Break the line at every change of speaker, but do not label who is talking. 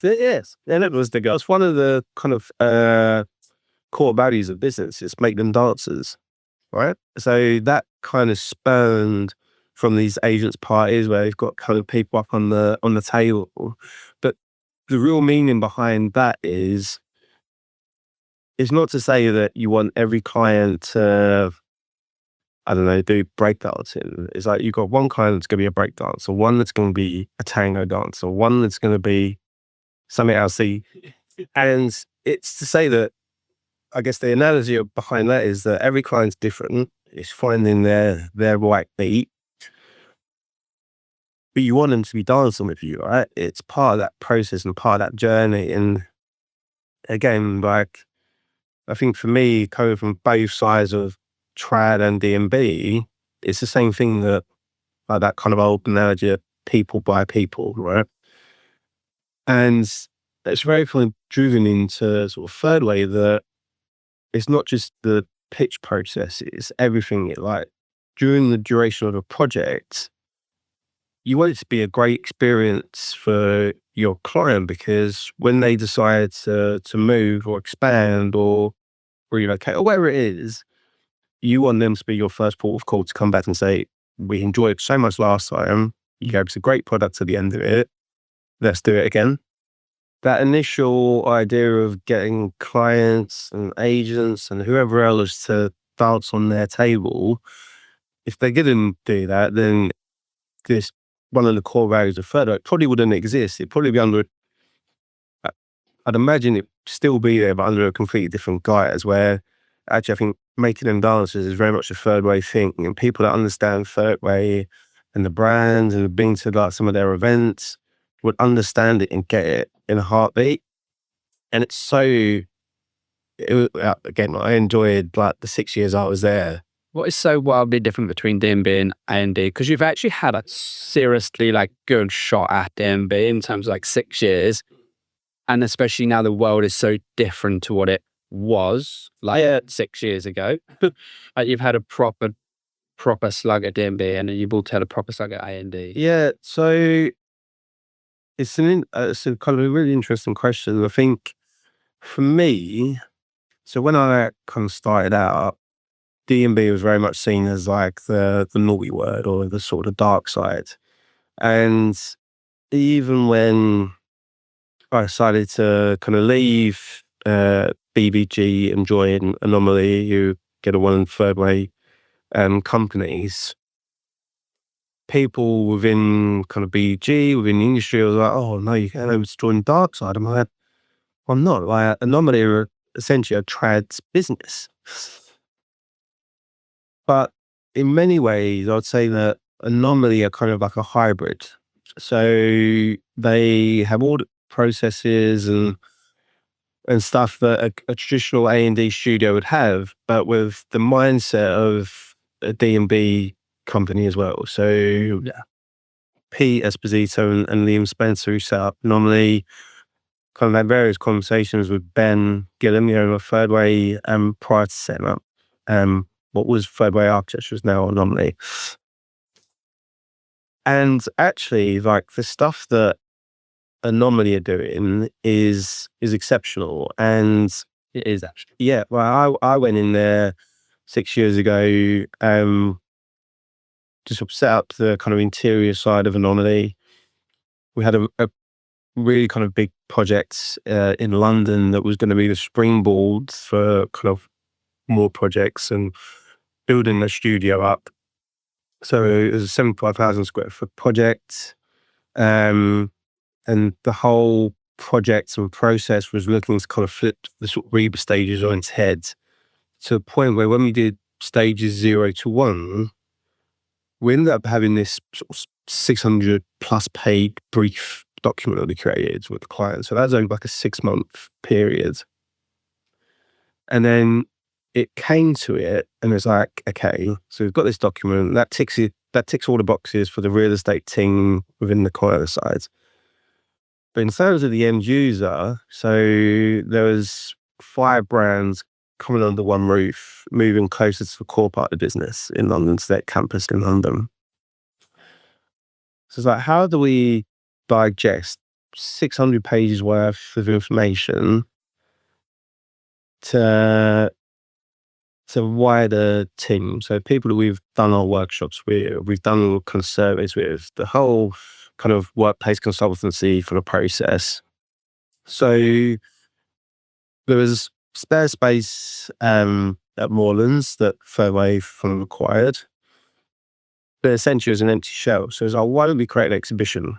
Yes, and it was the goal. It's one of the kind of core values of business is make them dancers, right? So that kind of spurned from these agents parties where they've got kind of people up on the table. But the real meaning behind that is it's not to say that you want every client to, I don't know, do breakdancing. It's like you've got one client that's going to be a breakdancer, one that's going to be a tango dancer, one that's going to be something else. And it's to say that, I guess the analogy behind that is that every client's different. It's finding their right beat, but you want them to be dancing with you, right? It's part of that process and part of that journey. And again, like, I think for me, coming from both sides of trad and D&B, it's the same thing that, like that kind of old analogy of people by people, right? And it's very kind of driven into sort of Thirdway that it's not just the pitch process, it's everything. Like during the duration of a project, you want it to be a great experience for your client, because when they decide to move or expand or relocate or whatever it is, you want them to be your first port of call to come back and say, we enjoyed so much last time. You gave us a great product at the end of it. Let's do it again. That initial idea of getting clients and agents and whoever else to dance on their table, if they didn't do that, then this one of the core values of Thirdway probably wouldn't exist. It'd probably be under, I'd imagine it'd still be there, but under a completely different guise, where actually I think making them dancers is very much a Thirdway thing. And people that understand Thirdway and the brand and have been to like some of their events would understand it and get it in a heartbeat. And it's so, again, I enjoyed like the 6 years I was there.
What is so wildly different between D&B and A&D? Because you've actually had a seriously like good shot at D&B in terms of like 6 years. And especially now the world is so different to what it was like 6 years ago. You've had a proper slug at D&B and you've also had a proper slug at A&D.
Yeah, so it's a kind of a really interesting question. I think for me, so when I kind of started out, D&B was very much seen as like the naughty word or the sort of dark side. And even when I decided to kind of leave BBG and join Anomaly, who get a one Thirdway companies, people within kind of BG, within the industry, was like, oh no, you can't join dark side. I'm like, well, I'm not. Like, Anomaly are essentially a trad business. But in many ways, I'd say that Anomaly are kind of like a hybrid. So they have all the processes and stuff that a traditional A&D studio would have, but with the mindset of a D&B company as well. So yeah, Pete Esposito and Liam Spencer, who set up Anomaly, kind of had various conversations with Ben Gillum, you know, a Thirdway prior to setting up what was Thirdway Architecture is now Anomaly. And actually, like the stuff that Anomaly are doing is exceptional. And
it is actually.
Yeah, well, I went in there 6 years ago, to sort of set up the kind of interior side of Anomaly. We had a really kind of big project in London that was going to be the springboard for kind of more projects and building the studio up. So it was a 75,000 square foot project. And the whole project and process was looking to kind of flip the sort of Reba stages on its head, to the point where when we did stages 0 to 1, we ended up having this sort of 600 plus page brief document that we created with the client. So that was only like a 6-month period. And then it came to it and it's like, okay, so we've got this document that ticks all the boxes for the real estate team within the client side. But in terms of the end user, so there was 5 brands coming under one roof, moving closer to the core part of the business in London, to their campus in London. So it's like, how do we digest 600 pages worth of information to wider team. So people that we've done our workshops with, we've done kind of surveys with, the whole kind of workplace consultancy for the process. So there was spare space at Moorlands that Thirdway from required, but essentially it was an empty shell. So it was like, why don't we create an exhibition?